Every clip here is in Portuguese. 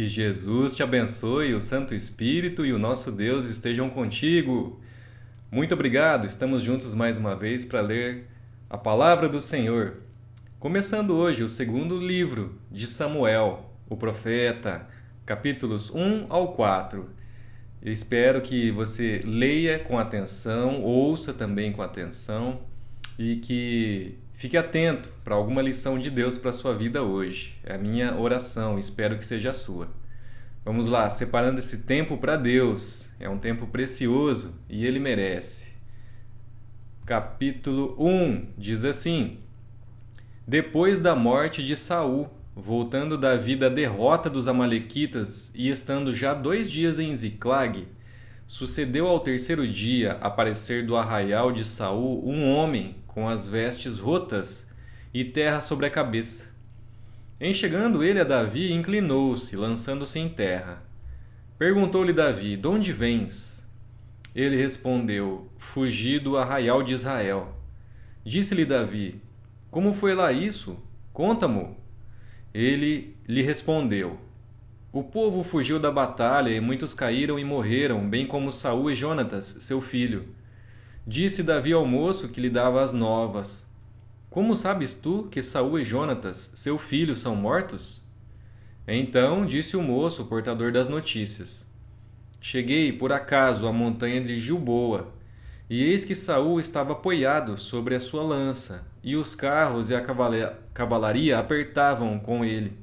Que Jesus te abençoe, o Santo Espírito e o nosso Deus estejam contigo. Muito obrigado, estamos juntos mais uma vez para ler a palavra do Senhor. Começando hoje o segundo livro de Samuel, o profeta, capítulos 1 ao 4. Eu espero que você leia com atenção, ouça também com atenção e que fique atento para alguma lição de Deus para a sua vida hoje. É a minha oração, espero que seja a sua. Vamos lá, separando esse tempo para Deus. É um tempo precioso e Ele merece. Capítulo 1 diz assim: Depois da morte de Saul, voltando Davi da derrota dos amalequitas e estando já 2 dias em Ziclag, sucedeu ao terceiro dia aparecer do arraial de Saul um homem com as vestes rotas e terra sobre a cabeça. Em chegando ele a Davi, inclinou-se, lançando-se em terra. Perguntou-lhe Davi: De onde vens? Ele respondeu: Fugi do arraial de Israel. Disse-lhe Davi: Como foi lá isso? Conta-mo. Ele lhe respondeu: O povo fugiu da batalha e muitos caíram e morreram, bem como Saul e Jonatas, seu filho. Disse Davi ao moço que lhe dava as novas: Como sabes tu que Saul e Jonatas, seu filho, são mortos? Então disse o moço, portador das notícias: Cheguei por acaso à montanha de Gilboa, e eis que Saul estava apoiado sobre a sua lança, e os carros e a cavalaria apertavam com ele.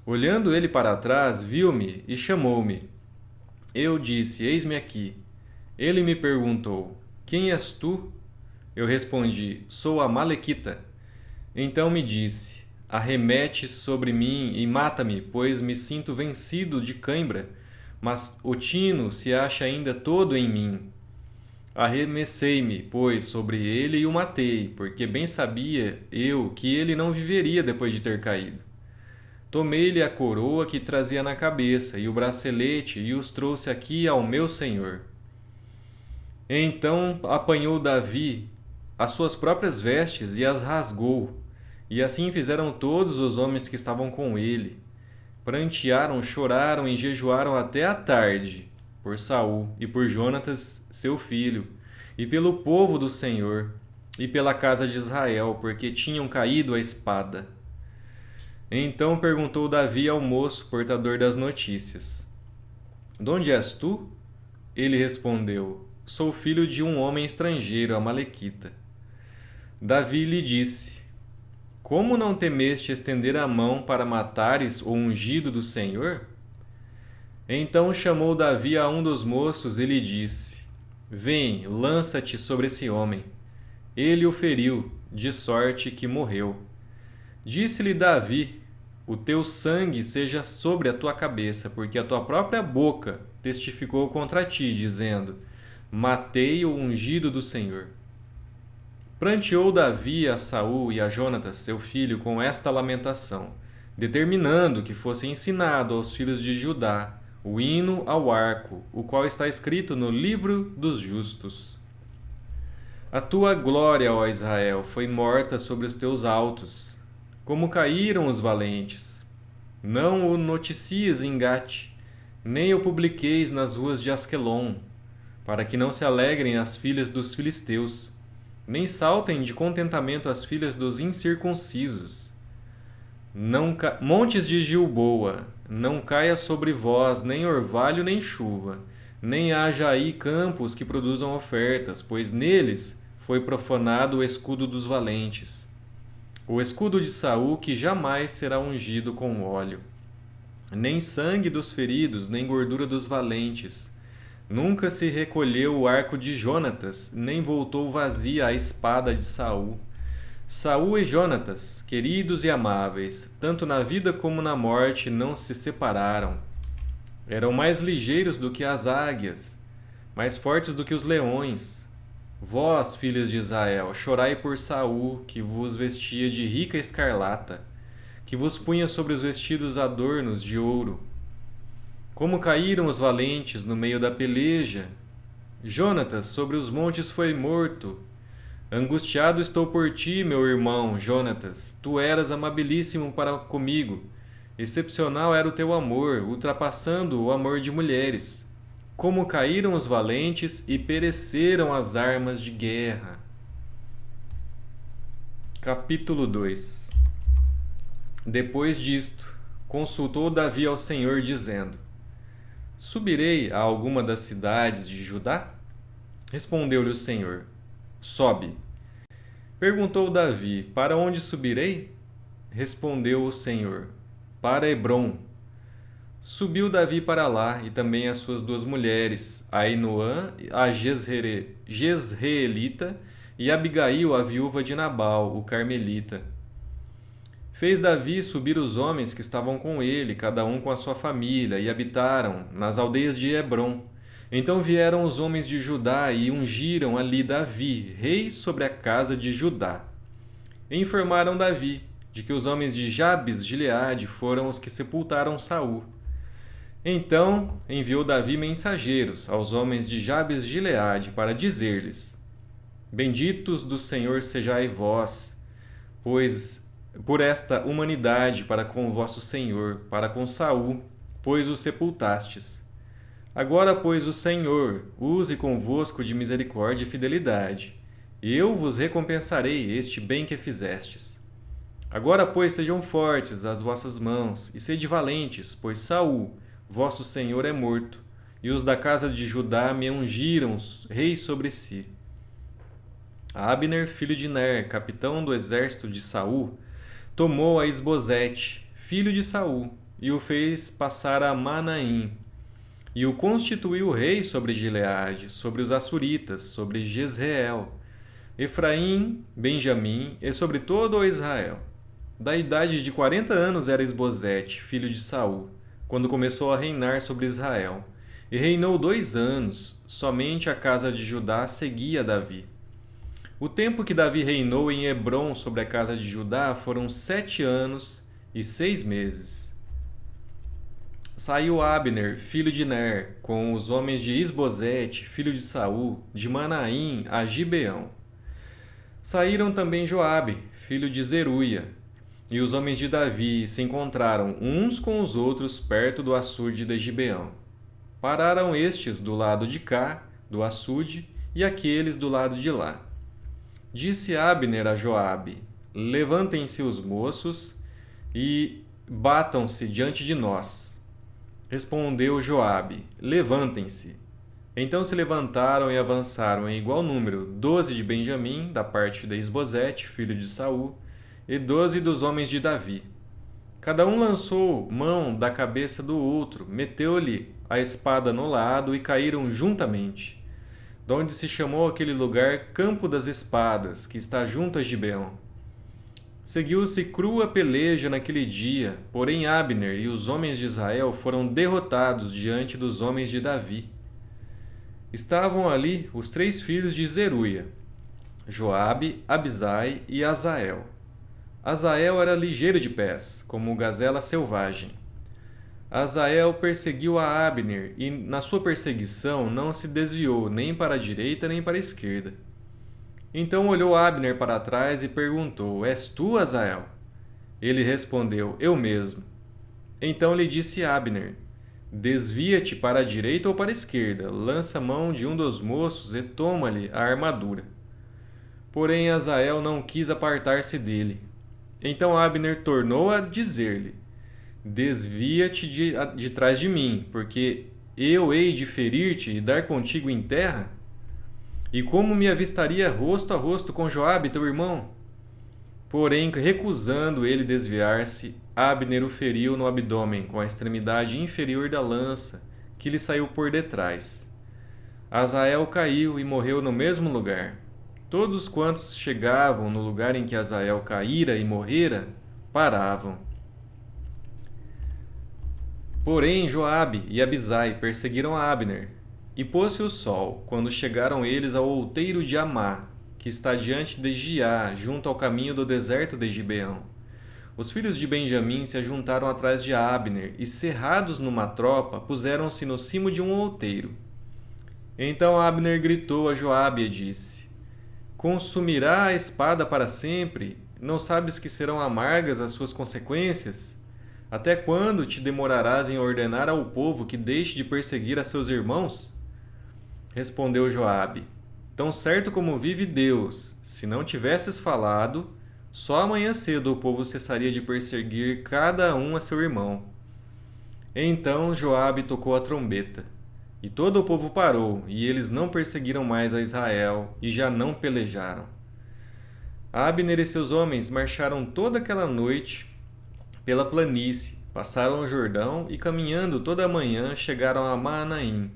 Olhando ele para trás, viu-me e chamou-me. Eu disse: Eis-me aqui. Ele me perguntou: Quem és tu? Eu respondi: Sou a Malequita. Então me disse: Arremete sobre mim e mata-me, pois me sinto vencido de cãibra, mas o tino se acha ainda todo em mim. Arremessei-me, pois, sobre ele e o matei, porque bem sabia eu que ele não viveria depois de ter caído. Tomei-lhe a coroa que trazia na cabeça e o bracelete e os trouxe aqui ao meu senhor. Então apanhou Davi as suas próprias vestes e as rasgou, e assim fizeram todos os homens que estavam com ele. Prantearam, choraram e jejuaram até a tarde, por Saul e por Jonatas, seu filho, e pelo povo do Senhor, e pela casa de Israel, porque tinham caído à espada. Então perguntou Davi ao moço, portador das notícias: De onde és tu? Ele respondeu: Sou filho de um homem estrangeiro, amalequita. Davi lhe disse: Como não temeste estender a mão para matares o ungido do Senhor? Então chamou Davi a um dos moços e lhe disse: Vem, lança-te sobre esse homem. Ele o feriu, de sorte que morreu. Disse-lhe Davi: O teu sangue seja sobre a tua cabeça, porque a tua própria boca testificou contra ti, dizendo: Matei o ungido do Senhor. Pranteou Davi a Saul e a Jonatas, seu filho, com esta lamentação, determinando que fosse ensinado aos filhos de Judá o hino ao arco, o qual está escrito no livro dos justos. A tua glória, ó Israel, foi morta sobre os teus altos, como caíram os valentes. Não o noticies em Gate, nem o publiqueis nas ruas de Asquelon, para que não se alegrem as filhas dos filisteus, nem saltem de contentamento as filhas dos incircuncisos. Montes de Gilboa, não caia sobre vós nem orvalho nem chuva, nem haja aí campos que produzam ofertas, pois neles foi profanado o escudo dos valentes, o escudo de Saul, que jamais será ungido com óleo. Nem sangue dos feridos, nem gordura dos valentes. Nunca se recolheu o arco de Jonatas, nem voltou vazia a espada de Saul. Saul e Jonatas, queridos e amáveis, tanto na vida como na morte, não se separaram. Eram mais ligeiros do que as águias, mais fortes do que os leões. Vós, filhos de Israel, chorai por Saul, que vos vestia de rica escarlata, que vos punha sobre os vestidos adornos de ouro. Como caíram os valentes no meio da peleja! Jonatas sobre os montes foi morto. Angustiado estou por ti, meu irmão, Jonatas. Tu eras amabilíssimo para comigo. Excepcional era o teu amor, ultrapassando o amor de mulheres. Como caíram os valentes e pereceram as armas de guerra. Capítulo 2. Depois disto, consultou Davi ao Senhor, dizendo: Subirei a alguma das cidades de Judá? Respondeu-lhe o Senhor: Sobe. Perguntou Davi: Para onde subirei? Respondeu o Senhor: Para Hebrom. Subiu Davi para lá, e também as suas duas mulheres, Ainoã, a Jezreelita, e Abigail, a viúva de Nabal, o carmelita. Fez Davi subir os homens que estavam com ele, cada um com a sua família, e habitaram nas aldeias de Hebrom. Então vieram os homens de Judá e ungiram ali Davi, rei sobre a casa de Judá. E informaram Davi de que os homens de Jabes de Gileade foram os que sepultaram Saul. Então enviou Davi mensageiros aos homens de Jabes de Gileade para dizer-lhes: Benditos do Senhor sejais vós, pois por esta humanidade para com o vosso Senhor, para com Saul, pois o sepultastes. Agora, pois, o Senhor use convosco de misericórdia e fidelidade, e eu vos recompensarei este bem que fizestes. Agora, pois, sejam fortes as vossas mãos, e sede valentes, pois Saul, vosso Senhor, é morto, e os da casa de Judá me ungiram rei sobre si. Abner, filho de Ner, capitão do exército de Saul, tomou a Isbosete, filho de Saul, e o fez passar a Manaim, e o constituiu rei sobre Gileade, sobre os Assuritas, sobre Jezreel, Efraim, Benjamim e sobre todo o Israel. Da idade de 40 anos era Isbosete, filho de Saul, quando começou a reinar sobre Israel, e reinou 2 anos. Somente a casa de Judá seguia Davi. O tempo que Davi reinou em Hebrom sobre a casa de Judá foram 7 anos e 6 meses. Saiu Abner, filho de Ner, com os homens de Isbosete, filho de Saul, de Manaim a Gibeão. Saíram também Joabe, filho de Zeruia, e os homens de Davi se encontraram uns com os outros perto do açude de Gibeão. Pararam estes do lado de cá, do açude, e aqueles do lado de lá. Disse Abner a Joabe: Levantem-se os moços e batam-se diante de nós. Respondeu Joabe: Levantem-se. Então se levantaram e avançaram em igual número 12 de Benjamim, da parte de Isbosete, filho de Saul, e 12 dos homens de Davi. Cada um lançou mão da cabeça do outro, meteu-lhe a espada no lado e caíram juntamente, donde se chamou aquele lugar Campo das Espadas, que está junto a Gibeão. Seguiu-se crua peleja naquele dia, porém Abner e os homens de Israel foram derrotados diante dos homens de Davi. Estavam ali os 3 filhos de Zeruia, Joabe, Abisai e Azael. Azael era ligeiro de pés, como gazela selvagem. Azael perseguiu a Abner e, na sua perseguição, não se desviou nem para a direita nem para a esquerda. Então olhou Abner para trás e perguntou: És tu, Azael? Ele respondeu: Eu mesmo. Então lhe disse Abner: Desvia-te para a direita ou para a esquerda, lança mão de um dos moços e toma-lhe a armadura. Porém Azael não quis apartar-se dele. Então Abner tornou a dizer-lhe: Desvia-te de trás de mim, porque eu hei de ferir-te e dar contigo em terra? E como me avistaria rosto a rosto com Joabe, teu irmão? Porém, recusando ele desviar-se, Abner o feriu no abdômen com a extremidade inferior da lança, que lhe saiu por detrás. Azael caiu e morreu no mesmo lugar. Todos quantos chegavam no lugar em que Azael caíra e morrera, paravam. Porém, Joabe e Abisai perseguiram a Abner. E pôs-se o sol, quando chegaram eles ao outeiro de Amá, que está diante de Giá, junto ao caminho do deserto de Gibeão. Os filhos de Benjamim se ajuntaram atrás de Abner, e cerrados numa tropa, puseram-se no cimo de um outeiro. Então Abner gritou a Joabe e disse: Consumirá a espada para sempre? Não sabes que serão amargas as suas consequências? Até quando te demorarás em ordenar ao povo que deixe de perseguir a seus irmãos? Respondeu Joabe: Tão certo como vive Deus, se não tivesses falado, só amanhã cedo o povo cessaria de perseguir cada um a seu irmão. Então Joabe tocou a trombeta, e todo o povo parou, e eles não perseguiram mais a Israel, e já não pelejaram. Abner e seus homens marcharam toda aquela noite pela planície, passaram o Jordão e, caminhando toda a manhã, chegaram a Maanaim.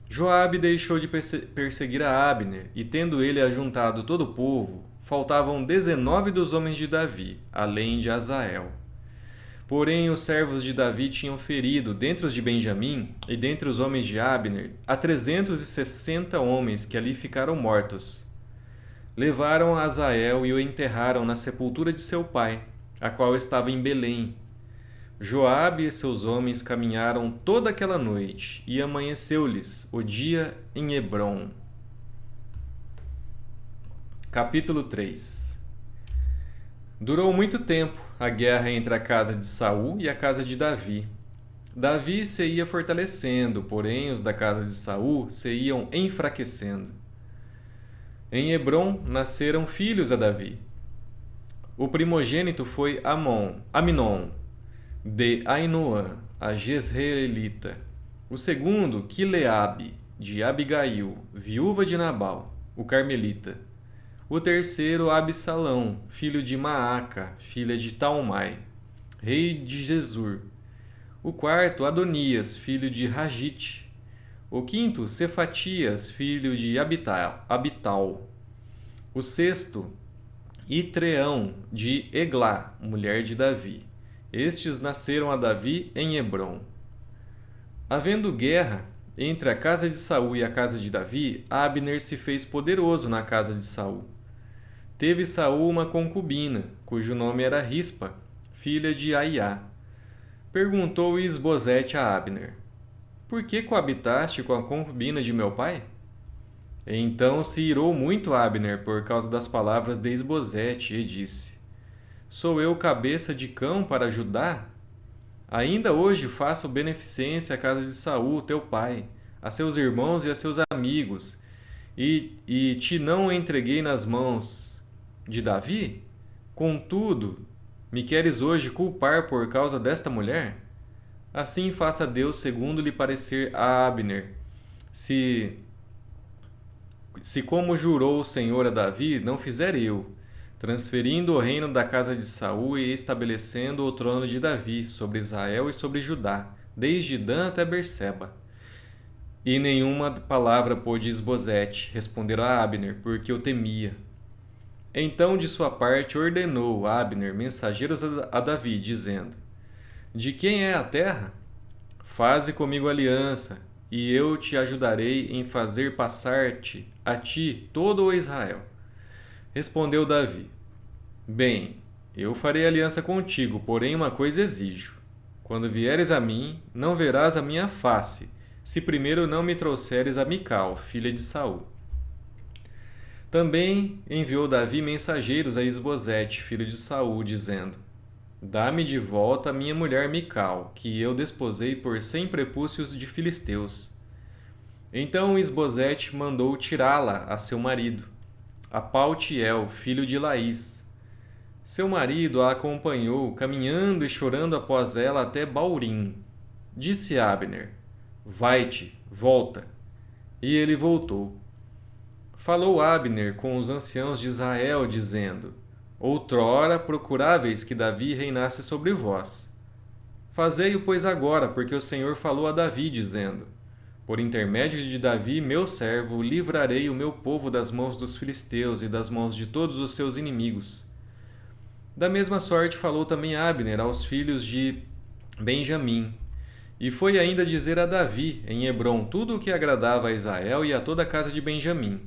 Joabe deixou de perseguir a Abner, e tendo ele ajuntado todo o povo, faltavam 19 dos homens de Davi, além de Asael. Porém, os servos de Davi tinham ferido, dentre os de Benjamim e dentre os homens de Abner, a 360 homens que ali ficaram mortos. Levaram Asael e o enterraram na sepultura de seu pai, a qual estava em Belém. Joabe e seus homens caminharam toda aquela noite, e amanheceu-lhes o dia em Hebrom. Capítulo 3. Durou muito tempo a guerra entre a casa de Saul e a casa de Davi. Davi se ia fortalecendo, porém os da casa de Saul se iam enfraquecendo. Em Hebrom nasceram filhos a Davi. O primogênito foi Aminon, de Ainoã, a Jezreelita. O segundo, Quileabe, de Abigail, viúva de Nabal, o carmelita. O terceiro, Absalão, filho de Maaca, filha de Talmai, rei de Gesur. O quarto, Adonias, filho de Ragite. O quinto, Cefatias, filho de Abital. O sexto, Itreão, de Eglá, mulher de Davi. Estes nasceram a Davi em Hebrom. Havendo guerra entre a casa de Saul e a casa de Davi, Abner se fez poderoso na casa de Saul. Teve Saul uma concubina, cujo nome era Rispa, filha de Aiá. Perguntou Isbosete a Abner: Por que coabitaste com a concubina de meu pai? Então se irou muito Abner por causa das palavras de Isbosete e disse: Sou eu cabeça de cão para Judá? Ainda hoje faço beneficência à casa de Saul, teu pai, a seus irmãos e a seus amigos, e te não entreguei nas mãos de Davi? Contudo, me queres hoje culpar por causa desta mulher? Assim faça Deus segundo lhe parecer a Abner. Se como jurou o Senhor a Davi, não fizer eu, transferindo o reino da casa de Saul e estabelecendo o trono de Davi sobre Israel e sobre Judá, desde Dan até Berseba. E nenhuma palavra pôde Isbosete responder a Abner, porque o temia. Então, de sua parte, ordenou Abner mensageiros a Davi, dizendo: De quem é a terra? Faze comigo aliança, e eu te ajudarei em fazer passar-te a ti todo o Israel. Respondeu Davi: Bem, eu farei aliança contigo, porém uma coisa exijo. Quando vieres a mim, não verás a minha face, se primeiro não me trouxeres a Mical, filha de Saul. Também enviou Davi mensageiros a Isbosete, filho de Saul, dizendo: Dá-me de volta a minha mulher Mical, que eu desposei por 100 prepúcios de filisteus. Então Isbosete mandou tirá-la a seu marido, a Paltiel, filho de Laís. Seu marido a acompanhou, caminhando e chorando após ela até Baurim. Disse Abner: Vai-te, volta. E ele voltou. Falou Abner com os anciãos de Israel, dizendo: Outrora procuráveis que Davi reinasse sobre vós. Fazei-o, pois, agora, porque o Senhor falou a Davi, dizendo: Por intermédio de Davi, meu servo, livrarei o meu povo das mãos dos filisteus e das mãos de todos os seus inimigos. Da mesma sorte falou também Abner aos filhos de Benjamim. E foi ainda dizer a Davi, em Hebrom, tudo o que agradava a Israel e a toda a casa de Benjamim.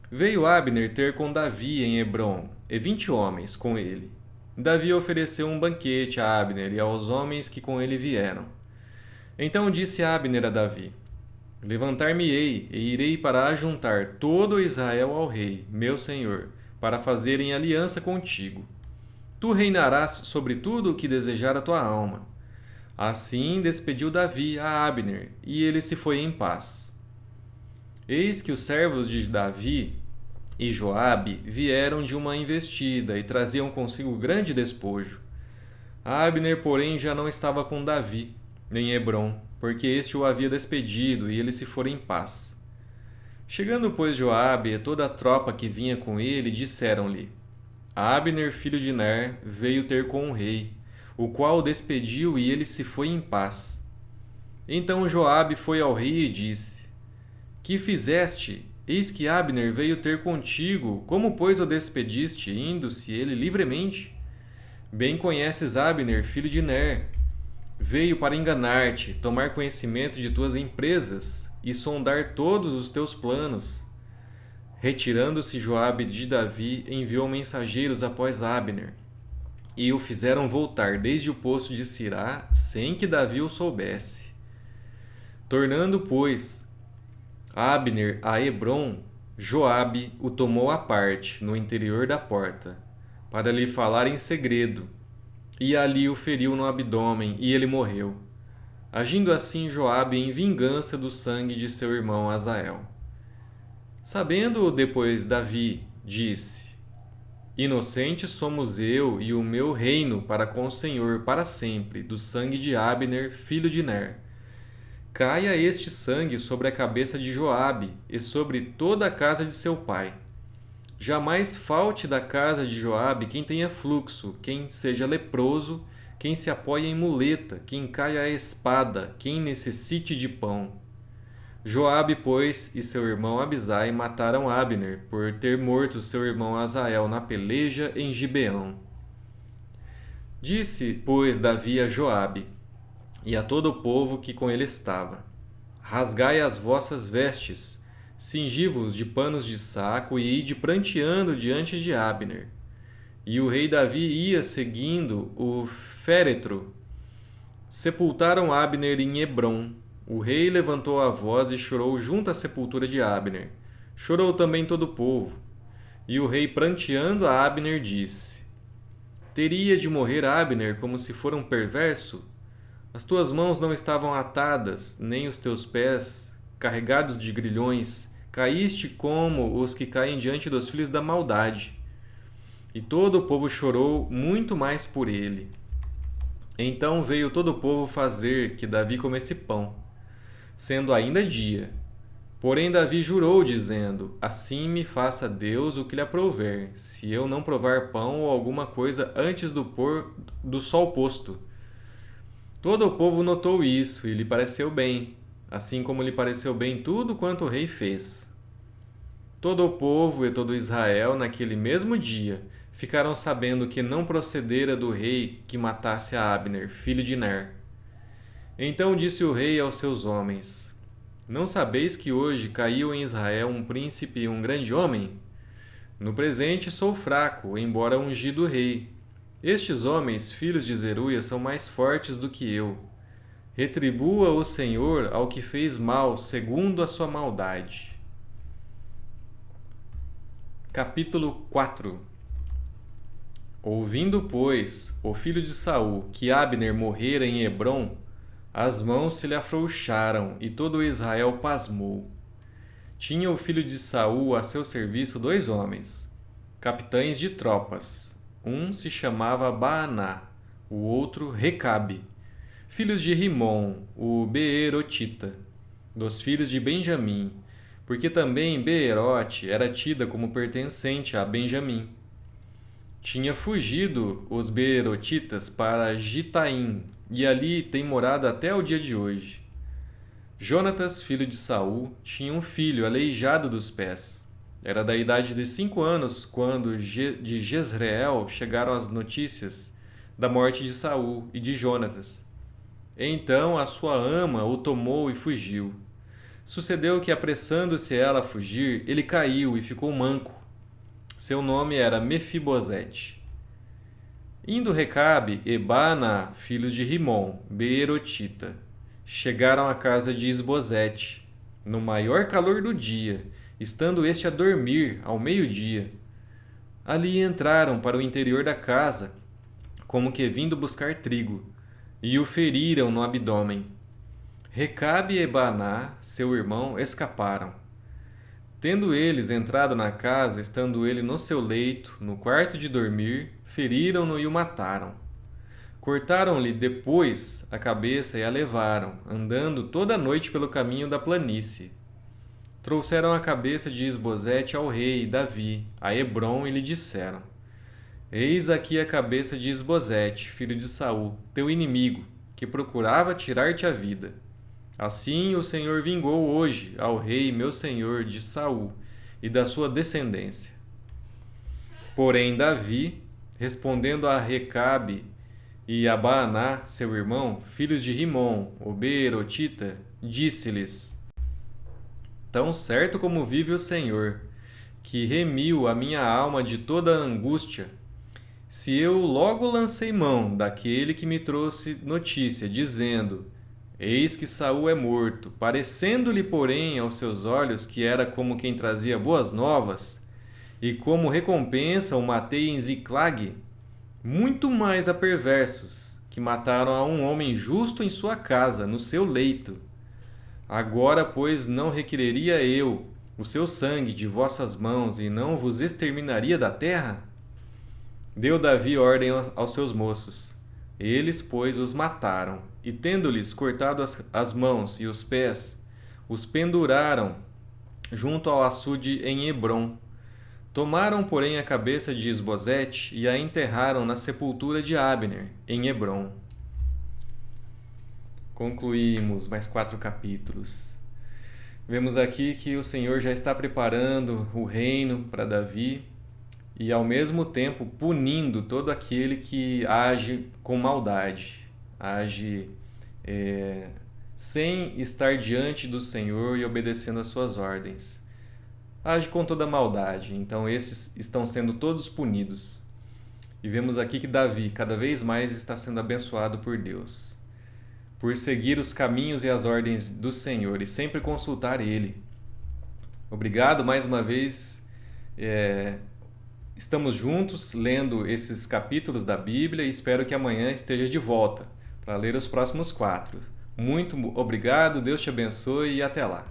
Veio Abner ter com Davi em Hebrom, e 20 homens com ele. Davi ofereceu um banquete a Abner e aos homens que com ele vieram. Então disse Abner a Davi: Levantar-me-ei e irei para ajuntar todo Israel ao rei, meu senhor, para fazerem aliança contigo. Tu reinarás sobre tudo o que desejar a tua alma. Assim despediu Davi a Abner, e ele se foi em paz. Eis que os servos de Davi e Joabe vieram de uma investida e traziam consigo grande despojo. Abner, porém, já não estava com Davi em Hebrom, porque este o havia despedido e ele se fora em paz. Chegando, pois, Joabe e toda a tropa que vinha com ele, disseram-lhe: Abner, filho de Ner, veio ter com o rei, o qual o despediu e ele se foi em paz. Então Joabe foi ao rei e disse: Que fizeste? Eis que Abner veio ter contigo, como, pois, o despediste, indo-se ele livremente? Bem conheces Abner, filho de Ner. Veio para enganar-te, tomar conhecimento de tuas empresas e sondar todos os teus planos. Retirando-se Joabe de Davi, enviou mensageiros após Abner, e o fizeram voltar desde o poço de Sirá, sem que Davi o soubesse. Tornando, pois, Abner a Hebrom, Joabe o tomou à parte, no interior da porta, para lhe falar em segredo, e ali o feriu no abdômen, e ele morreu. Agindo assim Joabe em vingança do sangue de seu irmão Asael. Sabendo-o depois Davi, disse: Inocente somos eu e o meu reino para com o Senhor para sempre, do sangue de Abner, filho de Ner. Caia este sangue sobre a cabeça de Joabe e sobre toda a casa de seu pai. Jamais falte da casa de Joabe quem tenha fluxo, quem seja leproso, quem se apoie em muleta, quem caia à espada, quem necessite de pão. Joabe, pois, e seu irmão Abisai mataram Abner, por ter morto seu irmão Asael na peleja em Gibeão. Disse, pois, Davi a Joabe e a todo o povo que com ele estava: Rasgai as vossas vestes, cingi-vos de panos de saco e ide pranteando diante de Abner. E o rei Davi ia seguindo o féretro. Sepultaram Abner em Hebrom. O rei levantou a voz e chorou junto à sepultura de Abner. Chorou também todo o povo. E o rei, pranteando a Abner, disse: Teria de morrer Abner como se fora um perverso? As tuas mãos não estavam atadas, nem os teus pés carregados de grilhões. Caíste como os que caem diante dos filhos da maldade. E todo o povo chorou muito mais por ele. Então veio todo o povo fazer que Davi comesse pão, sendo ainda dia. Porém Davi jurou, dizendo: Assim me faça Deus o que lhe aprouver, se eu não provar pão ou alguma coisa antes do pôr do sol posto. Todo o povo notou isso e lhe pareceu bem, assim como lhe pareceu bem tudo quanto o rei fez. Todo o povo e todo Israel, naquele mesmo dia, ficaram sabendo que não procedera do rei que matasse a Abner, filho de Ner. Então disse o rei aos seus homens: Não sabeis que hoje caiu em Israel um príncipe e um grande homem? No presente sou fraco, embora ungido rei. Estes homens, filhos de Zeruia, são mais fortes do que eu. Retribua o Senhor ao que fez mal, segundo a sua maldade. Capítulo 4. Ouvindo, pois, o filho de Saul que Abner morrera em Hebrom, as mãos se lhe afrouxaram e todo Israel pasmou. Tinha o filho de Saul a seu serviço 2 homens, capitães de tropas. Um se chamava Baaná, o outro Recabe, filhos de Rimom, o Beerotita, dos filhos de Benjamim, porque também Beerote era tida como pertencente a Benjamim. Tinha fugido os Beerotitas para Gitaim, e ali tem morado até o dia de hoje. Jonatas, filho de Saul, tinha um filho aleijado dos pés. Era da idade de 5 anos quando de Jezreel chegaram as notícias da morte de Saul e de Jonatas. Então a sua ama o tomou e fugiu. Sucedeu que, apressando-se ela a fugir, ele caiu e ficou manco. Seu nome era Mefibosete. Indo Recabe e Baaná, filhos de Rimom, Beerotita, chegaram à casa de Isbosete, no maior calor do dia, estando este a dormir ao meio-dia. Ali entraram para o interior da casa como que vindo buscar trigo, e o feriram no abdômen. Recabe e Baaná, seu irmão, escaparam. Tendo eles entrado na casa, estando ele no seu leito, no quarto de dormir, feriram-no e o mataram. Cortaram-lhe depois a cabeça e a levaram, andando toda a noite pelo caminho da planície. Trouxeram a cabeça de Isbosete ao rei Davi, a Hebrom, e lhe disseram: Eis aqui a cabeça de Isbosete, filho de Saul, teu inimigo, que procurava tirar-te a vida. Assim o Senhor vingou hoje ao rei meu senhor de Saul e da sua descendência. Porém Davi, respondendo a Recabe e a Baaná, seu irmão, filhos de Rimom, o Beerotita, disse-lhes: Tão certo como vive o Senhor, que remiu a minha alma de toda a angústia, se eu logo lancei mão daquele que me trouxe notícia, dizendo: Eis que Saul é morto, parecendo-lhe, porém, aos seus olhos que era como quem trazia boas novas, e como recompensa o matei em Ziclag, muito mais a perversos, que mataram a um homem justo em sua casa, no seu leito. Agora, pois, não requereria eu o seu sangue de vossas mãos e não vos exterminaria da terra? Deu Davi ordem aos seus moços. Eles, pois, os mataram, e tendo-lhes cortado as mãos e os pés, os penduraram junto ao açude em Hebrom. Tomaram, porém, a cabeça de Isbosete e a enterraram na sepultura de Abner, em Hebrom. Concluímos mais 4 capítulos. Vemos aqui que o Senhor já está preparando o reino para Davi e, ao mesmo tempo, punindo todo aquele que age com maldade, age sem estar diante do Senhor e obedecendo às suas ordens. Age com toda maldade, então esses estão sendo todos punidos. E vemos aqui que Davi cada vez mais está sendo abençoado por Deus, por seguir os caminhos e as ordens do Senhor e sempre consultar Ele. Obrigado mais uma vez. Estamos juntos lendo esses capítulos da Bíblia e espero que amanhã esteja de volta para ler os próximos 4. Muito obrigado, Deus te abençoe e até lá.